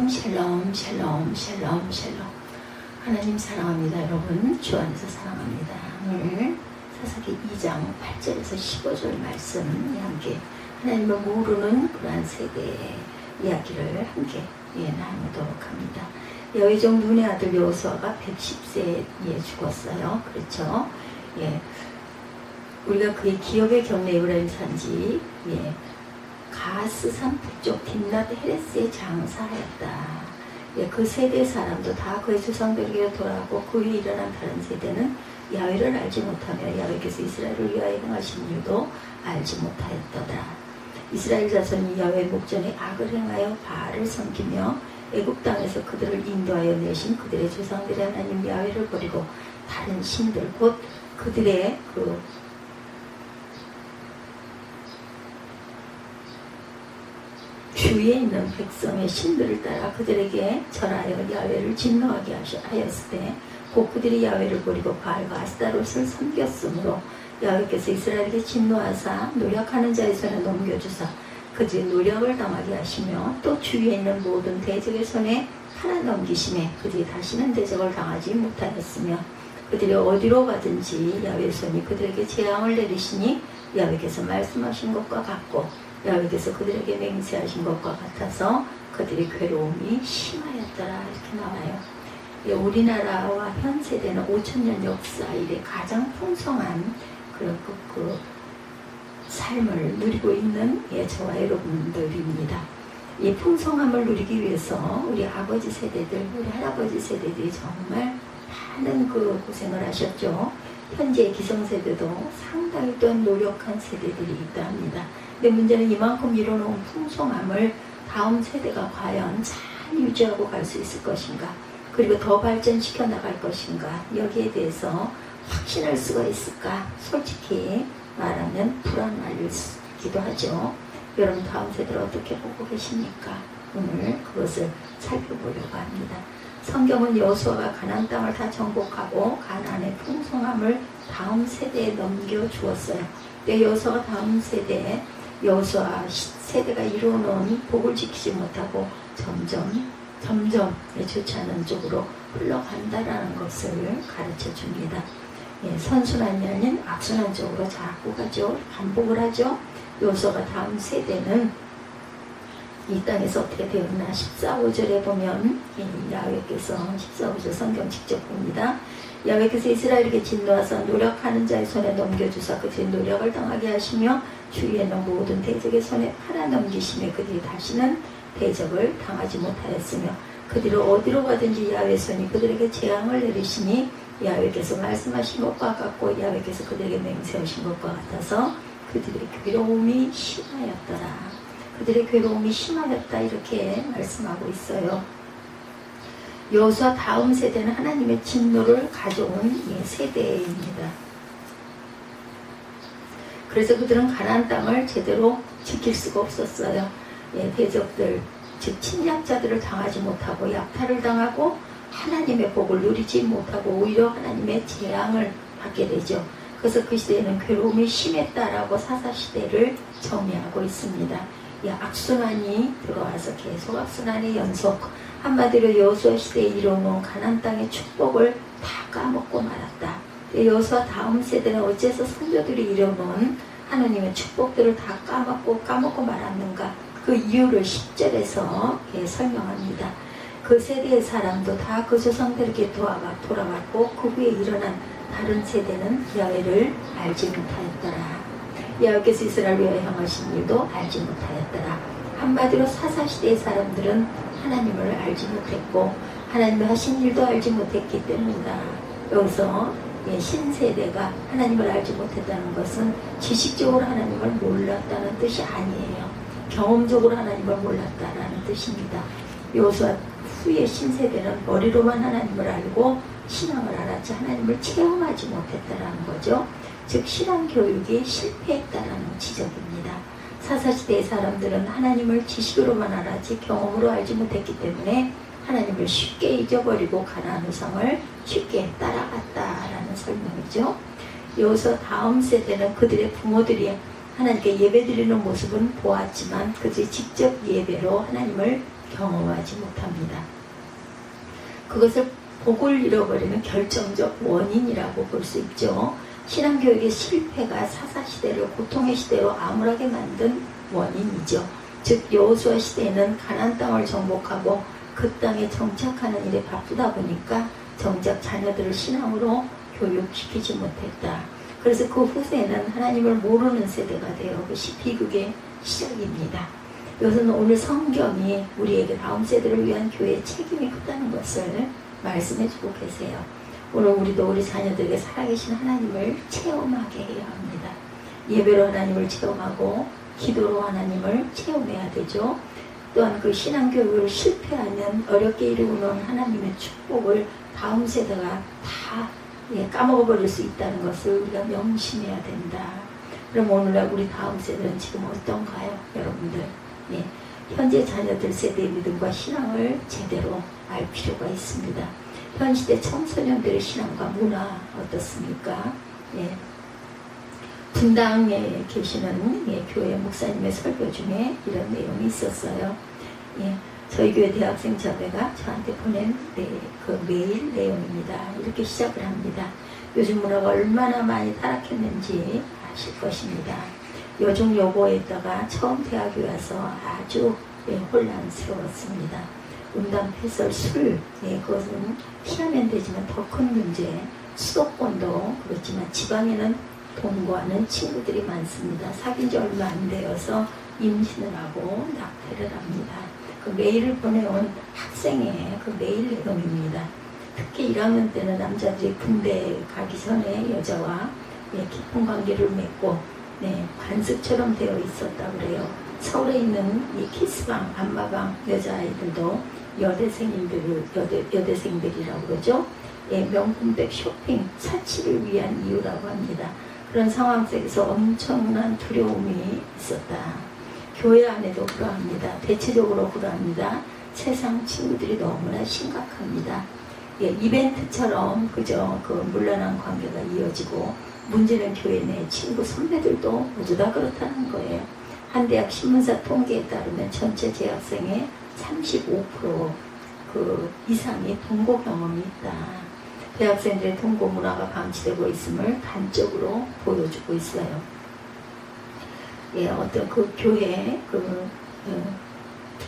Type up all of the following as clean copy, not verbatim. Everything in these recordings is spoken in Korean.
샬롬 샬롬 샬롬 샬롬 샬롬. 하나님 사랑합니다. 여러분 주 안에서 사랑합니다. 오늘 사사기 2장 8절에서 15절 말씀 함께 하나님을 모르는 그러한 세대의 이야기를 함께 나누도록 합니다. 여의종 눈의 아들 여호수아가 110세에 죽었어요. 그렇죠? 우리가 그의 기업의 경내 에브라임 산지 가스산 북쪽 딥낫 헤레스에 장사하였다. 그 세대 사람도 다 그의 조상들에게 돌아가고 그 후에 일어난 다른 세대는 야훼를 알지 못하며 야훼께서 이스라엘을 위하여 행하신 일도 알지 못하였더라. 이스라엘 자손이 야훼 목전에 악을 행하여 바알을 섬기며 애굽 땅에서 그들을 인도하여 내신 그들의 조상들의 하나님 야훼를 버리고 다른 신들 곧 그들의 주위에 있는 백성의 신들을 따라 그들에게 절하여 야훼를 진노하게 하였을 때 곧 그들이 야훼를 버리고 바알과 아스타롯을 섬겼으므로 야훼께서 이스라엘에게 진노하사 노력하는 자의 손에 넘겨주사 그들이 노력을 당하게 하시며 또 주위에 있는 모든 대적의 손에 팔아넘기심에 그들이 다시는 대적을 당하지 못하였으며 그들이 어디로 가든지 야훼의 손이 그들에게 재앙을 내리시니 야훼께서 말씀하신 것과 같고 야훼께서 그들에게 맹세하신 것과 같아서 그들의 괴로움이 심하였더라. 이렇게 나와요. 우리나라와 현 세대는 5000년 역사 이래 가장 풍성한 그 삶을 누리고 있는 저와 여러분들입니다. 이 풍성함을 누리기 위해서 우리 아버지 세대들, 우리 할아버지 세대들이 정말 많은 고생을 하셨죠. 현재 기성세대도 상당히 또한 노력한 세대들이 있다 합니다. 근데 문제는 이만큼 이뤄놓은 풍성함을 다음 세대가 과연 잘 유지하고 갈 수 있을 것인가, 그리고 더 발전시켜 나갈 것인가, 여기에 대해서 확신할 수가 있을까? 솔직히 말하면 불안하기도 하죠. 여러분 다음 세대를 어떻게 보고 계십니까? 오늘 그것을 살펴보려고 합니다. 성경은 여호수아가 가나안 땅을 다 정복하고 가나안의 풍성함을 다음 세대에 넘겨주었어요. 근데 여호수아가 다음 세대에 여호수아 세대가 이루어놓은 복을 지키지 못하고 점점 좋지 않은 쪽으로 흘러간다라는 것을 가르쳐 줍니다. 선순환이 아닌 악순환 쪽으로 자꾸 가죠. 반복을 하죠. 여호수아가 다음 세대는 이 땅에서 어떻게 되었나 14~5절에 보면 야훼께서 14~5절 성경 직접 봅니다. 야훼께서 이스라엘에게 진노하사 노력하는 자의 손에 넘겨주사 그들이 노력을 당하게 하시며 주위에 있는 모든 대적의 손에 팔아넘기시며 그들이 다시는 대적을 당하지 못하였으며 그들을 어디로 가든지 야훼의 손이 그들에게 재앙을 내리시니 야훼께서 말씀하신 것과 같고 야훼께서 그들에게 맹세하신 것과 같아서 그들의 괴로움이 심하였더라. 그들의 괴로움이 심하였다 이렇게 말씀하고 있어요. 여호수아 다음 세대는 하나님의 진노를 가져온 세대입니다. 그래서 그들은 가나안 땅을 제대로 지킬 수가 없었어요. 대적들, 즉 침략자들을 당하지 못하고 약탈을 당하고 하나님의 복을 누리지 못하고 오히려 하나님의 재앙을 받게 되죠. 그래서 그 시대에는 괴로움이 심했다라고 사사시대를 정의하고 있습니다. 악순환이 들어와서 계속 악순환의 연속, 한마디로 여호수아 시대에 이뤄놓은 가나안 땅의 축복을 다 까먹고 말았다. 여호수아 다음 세대는 어째서 성도들이 이뤄놓은 하나님의 축복들을 다 까먹고 말았는가? 그 이유를 10절에서 설명합니다. 그 세대의 사람도 다 그 조상들에게 돌아갔고 그 후에 일어난 다른 세대는 야훼를 알지 못하였더라. 야훼께서 이스라엘 위하여 행하신 일도 알지 못하였더라. 한마디로 사사시대의 사람들은 하나님을 알지 못했고 하나님의 하신 일도 알지 못했기 때문이다. 여기서 신세대가 하나님을 알지 못했다는 것은 지식적으로 하나님을 몰랐다는 뜻이 아니에요. 경험적으로 하나님을 몰랐다라는 뜻입니다. 여호수아 후의 신세대는 머리로만 하나님을 알고 신앙을 알았지 하나님을 체험하지 못했다라는 거죠. 즉 신앙교육이 실패했다라는 지적입니다. 사사시대의 사람들은 하나님을 지식으로만 알았지 경험으로 알지 못했기 때문에 하나님을 쉽게 잊어버리고 가나안 우상을 쉽게 따라갔다라는 설명이죠. 여기서 다음 세대는 그들의 부모들이 하나님께 예배드리는 모습은 보았지만 그들이 직접 예배로 하나님을 경험하지 못합니다. 그것을 복을 잃어버리는 결정적 원인이라고 볼 수 있죠. 신앙교육의 실패가 사사시대를 고통의 시대로 암울하게 만든 원인이죠. 즉 여호수아 시대에는 가나안 땅을 정복하고 그 땅에 정착하는 일에 바쁘다 보니까 정작 자녀들을 신앙으로 교육시키지 못했다. 그래서 그 후세는 하나님을 모르는 세대가 되어 그것이 비극의 시작입니다. 이것은 오늘 성경이 우리에게 다음 세대를 위한 교회의 책임이 크다는 것을 말씀해주고 계세요. 오늘 우리도 우리 자녀들에게 살아계신 하나님을 체험하게 해야 합니다. 예배로 하나님을 체험하고 기도로 하나님을 체험해야 되죠. 또한 그 신앙교육을 실패하면 어렵게 이루어놓은 하나님의 축복을 다음 세대가 다 까먹어버릴 수 있다는 것을 우리가 명심해야 된다. 그럼 오늘날 우리 다음 세대는 지금 어떤가요? 여러분들 현재 자녀들 세대의 믿음과 신앙을 제대로 알 필요가 있습니다. 현 시대 청소년들의 신앙과 문화 어떻습니까? 분당에 계시는 교회 목사님의 설교 중에 이런 내용이 있었어요. 저희 교회 대학생 자매가 저한테 보낸 그 메일 내용입니다. 이렇게 시작을 합니다. 요즘 문화가 얼마나 많이 타락했는지 아실 것입니다. 요중 여고에다가 처음 대학에 와서 아주 혼란스러웠습니다. 음담, 패설, 술, 그것은 피하면 되지만 더 큰 문제, 수도권도 그렇지만 지방에는 동거하는 친구들이 많습니다. 사귄 지 얼마 안 되어서 임신을 하고 낙태를 합니다. 그 메일을 보내온 학생의 그 메일 내용입니다. 특히 1학년 때는 남자들이 군대 가기 전에 여자와 깊은 관계를 맺고 관습처럼 되어 있었다고 그래요. 서울에 있는 이 키스방, 안마방 여자아이들도 여대생들이라고 그러죠. 명품백 쇼핑, 사치를 위한 이유라고 합니다. 그런 상황 속에서 엄청난 두려움이 있었다. 교회 안에도 그러합니다. 대체적으로 그러합니다. 세상 친구들이 너무나 심각합니다. 이벤트처럼 그저 그 물란한 관계가 이어지고 문제는 교회 내 친구 선배들도 모두 다 그렇다는 거예요. 한 대학 신문사 통계에 따르면 전체 재학생의 35% 그 이상이 동거 경험이 있다. 대학생들의 동거 문화가 방치되고 있음을 단적으로 보여주고 있어요. 어떤 그 교회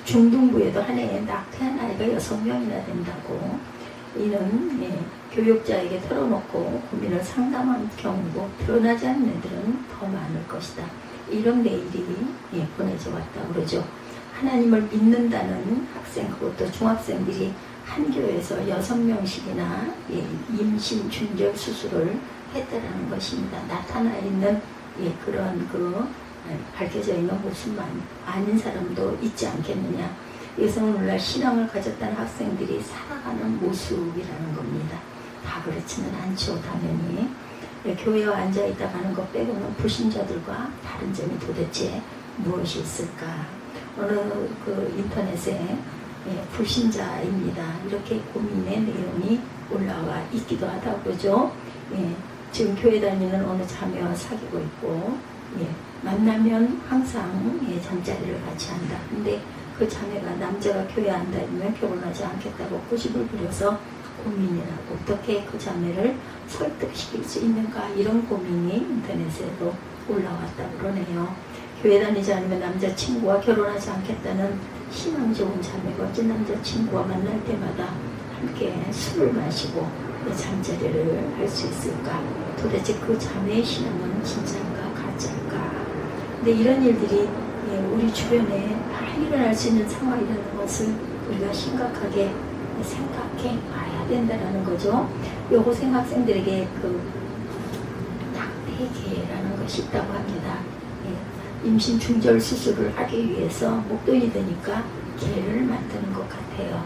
중등부에도 한 해에 낙태한 아이가 6명이나 된다고. 이는 교육자에게 털어놓고 고민을 상담한 경우고 드러나지 않는 애들은 더 많을 것이다. 이런 메일이 보내져 왔다고 그러죠. 하나님을 믿는다는 학생, 그것도 중학생들이 한 교회에서 6명씩이나 임신 중절 수술을 했다라는 것입니다. 나타나 있는 그런 밝혀져 있는 모습만 아닌 사람도 있지 않겠느냐. 이것은 오늘날 신앙을 가졌다는 학생들이 살아가는 모습이라는 겁니다. 다 그렇지는 않죠, 당연히. 교회에 앉아있다 가는 것 빼고는 불신자들과 다른 점이 도대체 무엇이 있을까. 어느 인터넷에 불신자입니다. 이렇게 고민의 내용이 올라와 있기도 하다고 그러죠. 지금 교회 다니는 어느 자매와 사귀고 있고, 만나면 항상 잠자리를 같이 한다. 근데 그 자매가 남자가 교회 안 다니면 결혼하지 않겠다고 고집을 부려서 고민이라고. 어떻게 그 자매를 설득시킬 수 있는가, 이런 고민이 인터넷에도 올라왔다고 그러네요. 교회 다니지 않으면 남자친구와 결혼하지 않겠다는 신앙 좋은 자매가 어째 남자친구와 만날 때마다 함께 술을 마시고 잠자리를 할 수 있을까. 도대체 그 자매의 신앙은 진짜인가 가짜인가. 근데 이런 일들이 우리 주변에 많이 일어날 수 있는 상황이라는 것을 우리가 심각하게 생각해 봐야 된다는 거죠. 여고생 학생들에게 낙태계라는 것이 있다고 합니다. 임신 중절 수술을 하기 위해서 목돈이 드니까 계를 만드는 것 같아요.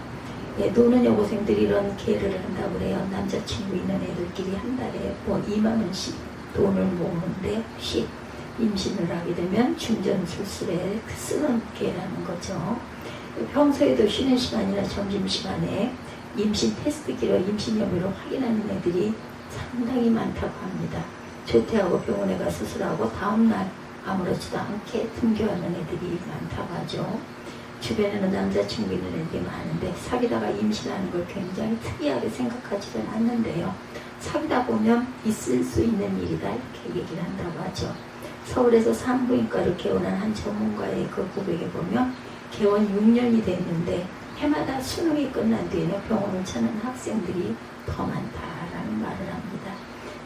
노는 여고생들이 이런 계를 한다고 그래요. 남자친구 있는 애들끼리 한 달에 2만 원씩 돈을 모으는데 혹시 임신을 하게 되면 중전 수술에 쓰는 계라는 거죠. 평소에도 쉬는 시간이나 점심시간에 임신 테스트기로 임신 여부를 확인하는 애들이 상당히 많다고 합니다. 조퇴하고 병원에 가 수술하고 다음날 아무렇지도 않게 등교하는 애들이 많다고 하죠. 주변에는 남자친구 있는 애들이 많은데 사귀다가 임신하는 걸 굉장히 특이하게 생각하지는 않는데요. 사귀다 보면 있을 수 있는 일이다 이렇게 얘기를 한다고 하죠. 서울에서 산부인과를 개원한 한 전문가의 그 고백에 보면 개원 6년이 됐는데 해마다 수능이 끝난 뒤에는 병원을 찾는 학생들이 더 많다라는 말을 합니다.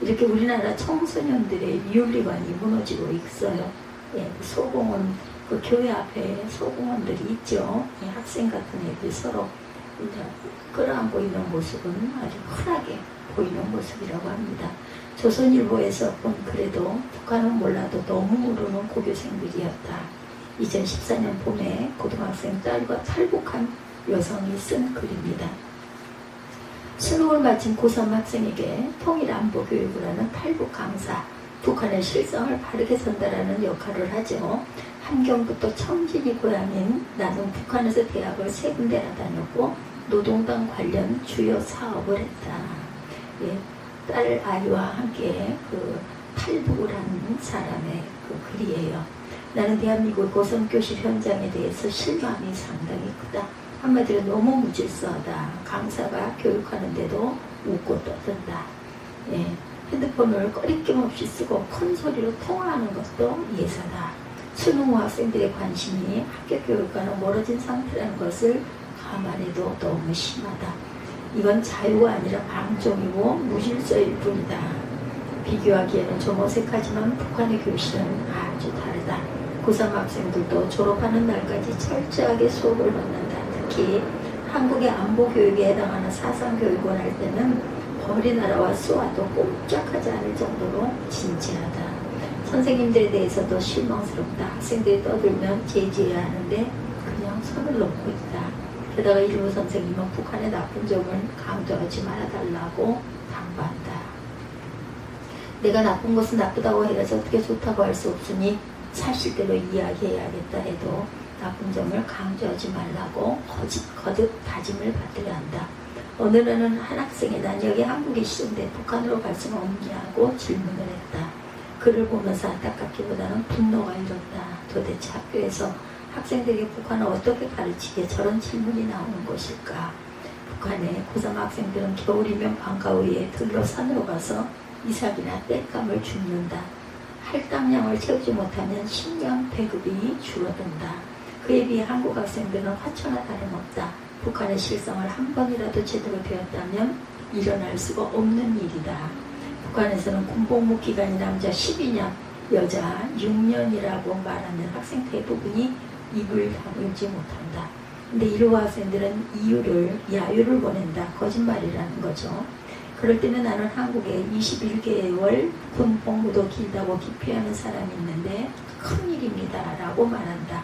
이렇게 우리나라 청소년들의 윤리관이 무너지고 있어요. 예, 소공원, 그 교회 앞에 소공원들이 있죠. 예, 학생 같은 애들 서로 이제 끌어안고 있는 모습은 아주 흔하게 보이는 모습이라고 합니다. 조선일보에서 본 글에도 북한은 몰라도 너무 모르는 고교생들이었다. 2014년 봄에 고등학생 딸과 탈북한 여성이 쓴 글입니다. 수능을 마친 고3 학생에게 통일안보 교육을 하는 탈북 강사, 북한의 실상을 바르게 전달하는 역할을 하죠. 함경부터 청진이 고향인 나는 북한에서 대학을 3군데나 다녔고 노동당 관련 주요 사업을 했다. 예, 딸 아이와 함께 그 탈북을 한 사람의 그 글이에요. 나는 대한민국 고성교실 현장에 대해서 실망이 상당히 크다. 한마디로 너무 무질서하다. 강사가 교육하는데도 웃고 떠든다. 예, 핸드폰을 꺼리낌 없이 쓰고 큰 소리로 통화하는 것도 예사다. 수능 후 학생들의 관심이 학교 교육과는 멀어진 상태라는 것을 감안해도 너무 심하다. 이건 자유가 아니라 방종이고 무질서일 뿐이다. 비교하기에는 좀 어색하지만 북한의 교실은 아주 다르다. 고3 학생들도 졸업하는 날까지 철저하게 수업을 받는다. 특히 한국의 안보교육에 해당하는 사상교육을 할 때는 어린나라와 쏘아도 꼼짝하지 않을 정도로 진지하다. 선생님들에 대해서도 실망스럽다. 학생들이 떠들면 제지해야 하는데 그냥 손을 놓고 있다. 게다가 일부 선생님은 북한의 나쁜 점을 강조하지 말아달라고 당부한다. 내가 나쁜 것은 나쁘다고 해서 어떻게 좋다고 할 수 없으니 사실대로 이야기해야겠다 해도 나쁜 점을 강조하지 말라고 거듭 다짐을 받들어야 한다. 어느 날은 한 학생이 난 여기 한국이 싫은데 북한으로 갈 수는 없냐고 질문을 했다. 그를 보면서 안타깝기보다는 분노가 일었다. 도대체 학교에서 학생들에게 북한을 어떻게 가르치기에 저런 질문이 나오는 것일까? 북한의 고3 학생들은 겨울이면 방과후에 들러 산으로 가서 이삭이나 땔감을 줍는다. 할당량을 채우지 못하면 식량 배급이 줄어든다. 그에 비해 한국 학생들은 화초나 다름없다. 북한의 실성을 한 번이라도 제대로 배웠다면 일어날 수가 없는 일이다. 북한에서는 군복무 기간이 남자 12년, 여자 6년이라고 말하는 학생 대부분이 입을 다물지 못한다. 근데 일부 학생들은 야유를 보낸다. 거짓말이라는 거죠. 그럴 때는 나는 한국에 21개월 군 복무도 길다고 기피하는 사람이 있는데 큰일입니다 라고 말한다.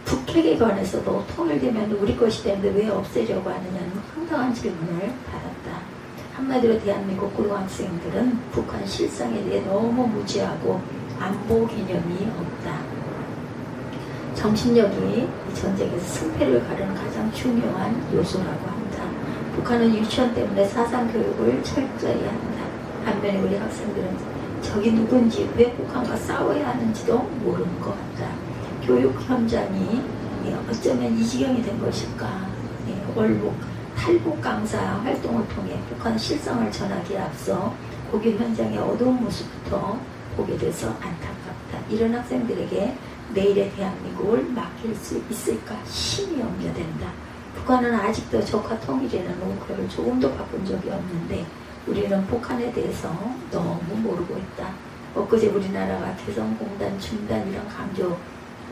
북핵에 관해서도 통일되면 우리 것이 되는데 왜 없애려고 하느냐는 황당한 질문을 받았다. 한마디로 대한민국 고등학생들은 북한 실상에 대해 너무 무지하고 안보 개념이 없다. 정신력이 이 전쟁에서 승패를 가르는 가장 중요한 요소라고 한다. 북한은 유치원 때문에 사상교육을 철저히 한다. 반면에 우리 학생들은 적이 누군지 왜 북한과 싸워야 하는지도 모르는 것 같다. 교육 현장이 어쩌면 이 지경이 된 것일까. 월북, 탈북 강사 활동을 통해 북한 실상을 전하기에 앞서 고교 현장의 어두운 모습부터 보게 돼서 안타깝다. 이런 학생들에게 내일의 대한민국을 맡길 수 있을까 심히 염려된다. 북한은 아직도 적화 통일이라는 목표를 조금도 바꾼 적이 없는데 우리는 북한에 대해서 너무 모르고 있다. 엊그제 우리나라가 개성공단 중단 이런 강조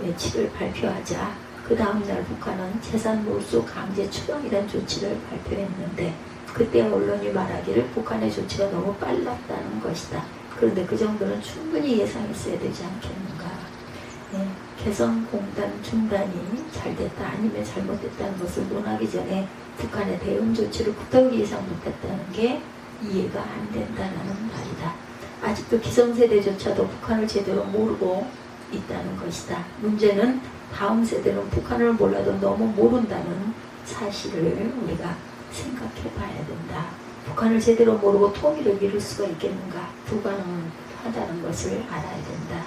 외치를 발표하자 그 다음날 북한은 재산 몰수 강제 추방이라는 조치를 발표했는데 그때 언론이 말하기를 북한의 조치가 너무 빨랐다는 것이다. 그런데 그 정도는 충분히 예상했어야 되지 않겠는가. 개성공단 중단이 잘 됐다 아니면 잘못됐다는 것을 논하기 전에 북한의 대응 조치를 구더기 예상 못했다는 게 이해가 안 된다는 말이다. 아직도 기성세대조차도 북한을 제대로 모르고 있다는 것이다. 문제는 다음 세대는 북한을 몰라도 너무 모른다는 사실을 우리가 생각해 봐야 된다. 북한을 제대로 모르고 통일을 이룰 수가 있겠는가? 불가능하다는 것을 알아야 된다.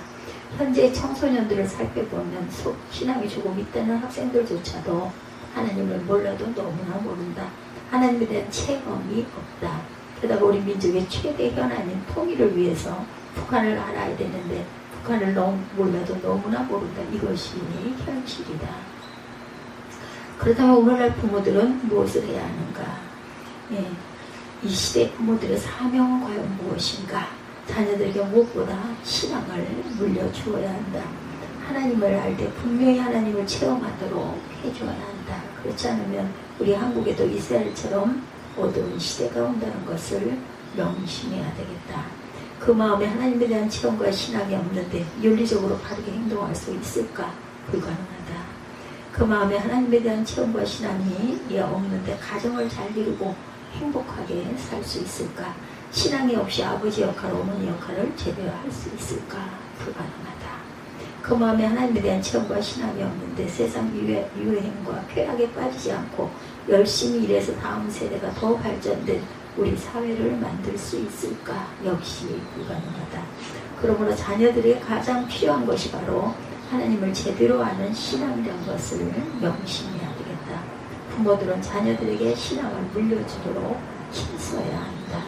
현재 청소년들을 살펴보면 신앙이 조금 있다는 학생들조차도 하나님을 몰라도 너무나 모른다. 하나님에 대한 체험이 없다. 게다가 우리 민족의 최대 현안인 통일을 위해서 북한을 알아야 되는데 북한을 몰라도 너무나 모른다. 이것이 현실이다. 그렇다면 오늘날 부모들은 무엇을 해야 하는가? 이 시대 부모들의 사명은 과연 무엇인가? 자녀들에게 무엇보다 신앙을 물려주어야 한다. 하나님을 알 때 분명히 하나님을 체험하도록 해줘야 한다. 그렇지 않으면 우리 한국에도 이스라엘처럼 어두운 시대가 온다는 것을 명심해야 되겠다. 그 마음에 하나님에 대한 체험과 신앙이 없는데 윤리적으로 바르게 행동할 수 있을까? 불가능하다. 그 마음에 하나님에 대한 체험과 신앙이 없는데 가정을 잘 이루고 행복하게 살 수 있을까? 신앙이 없이 아버지 역할, 어머니 역할을 제대로 할 수 있을까? 불가능하다. 그 마음에 하나님에 대한 체험과 신앙이 없는데 세상 유행과 쾌락에 빠지지 않고 열심히 일해서 다음 세대가 더 발전된 우리 사회를 만들 수 있을까? 역시 불가능하다. 그러므로 자녀들에게 가장 필요한 것이 바로 하나님을 제대로 아는 신앙이라는 것을 명심해야 되겠다. 부모들은 자녀들에게 신앙을 물려주도록 힘써야 한다.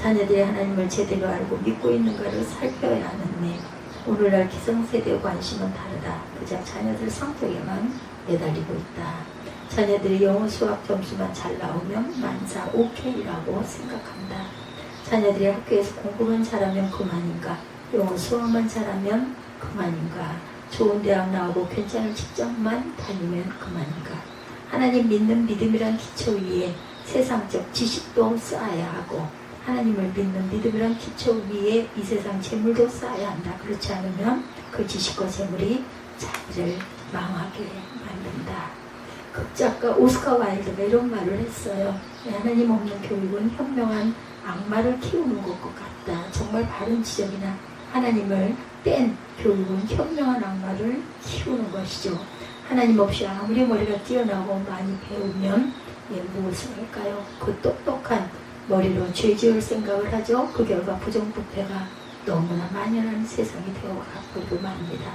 자녀들이 하나님을 제대로 알고 믿고 있는가를 살펴야 하는데 오늘날 기성세대의 관심은 다르다. 그저 자녀들 성격에만 매달리고 있다. 자녀들이 영어 수학 점수만 잘 나오면 만사 오케이라고 생각한다. 자녀들이 학교에서 공부만 잘하면 그만인가? 영어 수학만 잘하면 그만인가? 좋은 대학 나오고 괜찮은 직장만 다니면 그만인가? 하나님 믿는 믿음이란 기초 위에 세상적 지식도 쌓아야 하고 하나님을 믿는 믿음이란 기초 위에 이 세상 재물도 쌓아야 한다. 그렇지 않으면 그 지식과 재물이 자기를 망하게 만든다. 극작가 오스카 와일드가 이런 말을 했어요. 하나님 없는 교육은 현명한 악마를 키우는 것 같다. 정말 바른 지적이나 하나님을 뺀 교육은 현명한 악마를 키우는 것이죠. 하나님 없이 아무리 머리가 뛰어나고 많이 배우면 무엇을 할까요? 그 똑똑한 머리로 죄 지을 생각을 하죠. 그 결과 부정부패가 너무나 만연한 세상이 되어가고 맙니다.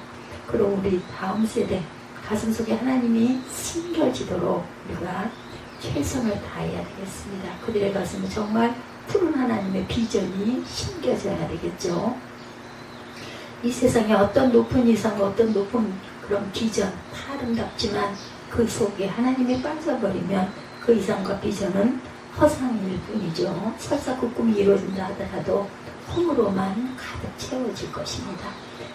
그럼 우리 다음 세대 가슴속에 하나님이 숨겨지도록 우리가 최선을 다해야 되겠습니다. 그들의 가슴에 정말 푸른 하나님의 비전이 심겨져야 되겠죠. 이 세상에 어떤 높은 이상, 어떤 높은 그런 비전 다 아름답지만 그 속에 하나님이 빠져버리면 그 이상과 비전은 허상일 뿐이죠. 설사 그 꿈이 이루어진다 하더라도 홈으로만 가득 채워질 것입니다.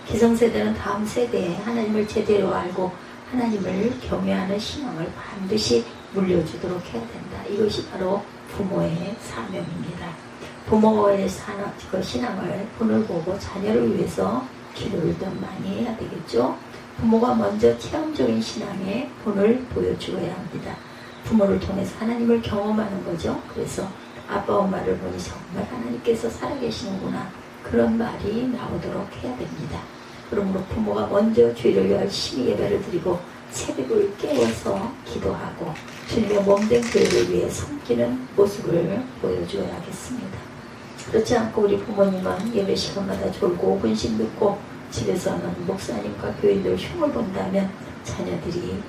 기성세대는 다음 세대에 하나님을 제대로 알고 하나님을 경외하는 신앙을 반드시 물려주도록 해야 된다. 이것이 바로 부모의 사명입니다. 부모의 신앙을 본을 보고 자녀를 위해서 기도를 더 많이 해야 되겠죠. 부모가 먼저 체험적인 신앙의 본을 보여주어야 합니다. 부모를 통해서 하나님을 경험하는 거죠. 그래서 아빠 엄마를 보니 정말 하나님께서 살아계시는구나 그런 말이 나오도록 해야 됩니다. 그러므로 부모가 먼저 주일을 열심히 예배를 드리고 새벽을 깨워서 기도하고 주님의 몸된 교회를 위해 섬기는 모습을 보여줘야겠습니다. 그렇지 않고 우리 부모님은 예배 시간마다 졸고 분식 늦고 집에서는 목사님과 교인들 흉을 본다면 자녀들이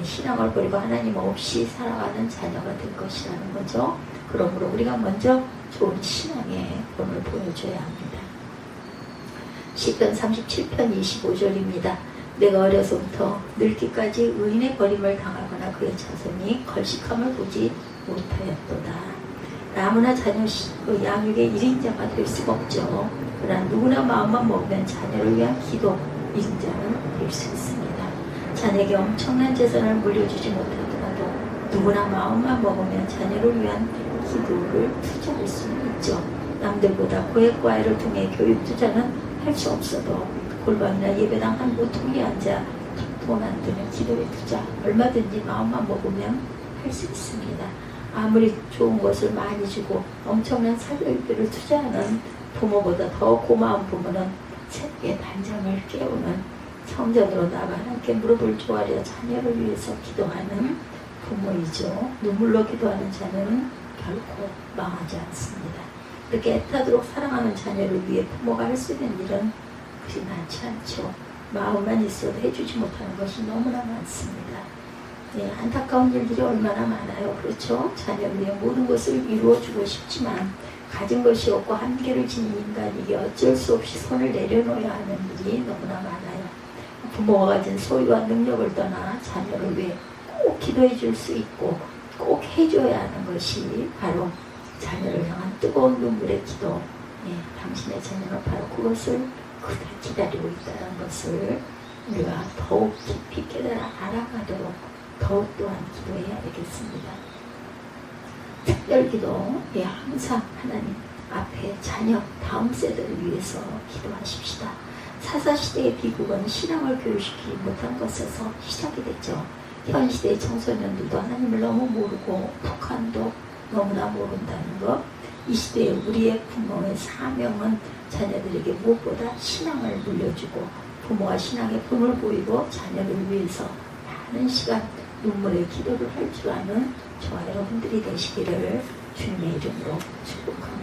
신앙을 버리고 하나님 없이 살아가는 자녀가 될 것이라는 거죠. 그러므로 우리가 먼저 좋은 신앙의 본을 보여줘야 합니다. 시편 37편 25절입니다. 내가 어려서부터 늙기까지 의인의 버림을 당하거나 그의 자손이 걸식함을 보지 못하였도다. 아무나 자녀 양육의 1인자가 될 수가 없죠. 그러나 누구나 마음만 먹으면 자녀를 위한 기도 1인자는 될 수 있습니다. 자녀에게 엄청난 재산을 물려주지 못하더라도 누구나 마음만 먹으면 자녀를 위한 기도를 투자할 수는 있죠. 남들보다 고액과외를 통해 교육 투자는 할 수 없어도 골방이나 예배당 한 모퉁이에 앉아 돈 안 드는 기도의 투자 얼마든지 마음만 먹으면 할 수 있습니다. 아무리 좋은 것을 많이 주고 엄청난 사교육비를 투자하는 부모보다 더 고마운 부모는 새벽에 단잠을 깨우는 성전으로 나가 하나님께 무릎을 조아려 자녀를 위해서 기도하는 부모이죠. 눈물로 기도하는 자녀는 결코 망하지 않습니다. 이렇게 애타도록 사랑하는 자녀를 위해 부모가 할 수 있는 일은 그리 많지 않죠. 마음만 있어도 해주지 못하는 것이 너무나 많습니다. 예, 안타까운 일들이 얼마나 많아요. 그렇죠? 자녀를 위해 모든 것을 이루어주고 싶지만 가진 것이 없고 한계를 지닌 인간에게 어쩔 수 없이 손을 내려놓아야 하는 일이 너무나 많아요. 부모가 가진 소유와 능력을 떠나 자녀를 위해 꼭 기도해 줄 수 있고 꼭 해줘야 하는 것이 바로 자녀를 향한 뜨거운 눈물의 기도. 예, 당신의 자녀는 바로 그것을 그대로 기다리고 있다는 것을 우리가 더욱 깊이 깨달아 알아가도록 더욱 또한 기도해야 되겠습니다. 특별기도, 예, 항상 하나님 앞에 자녀 다음 세대를 위해서 기도하십시다. 사사시대의 비극은 신앙을 교육시키지 못한 것에서 시작이 됐죠. 현 시대의 청소년들도 하나님을 너무 모르고 북한도 너무나 모른다는 것. 이 시대에 우리의 부모의 사명은 자녀들에게 무엇보다 신앙을 물려주고 부모와 신앙의 본을 보이고 자녀를 위해서 많은 시간 눈물의 기도를 할 줄 아는 저와 여러분들이 되시기를 주님의 이름으로 축복합니다.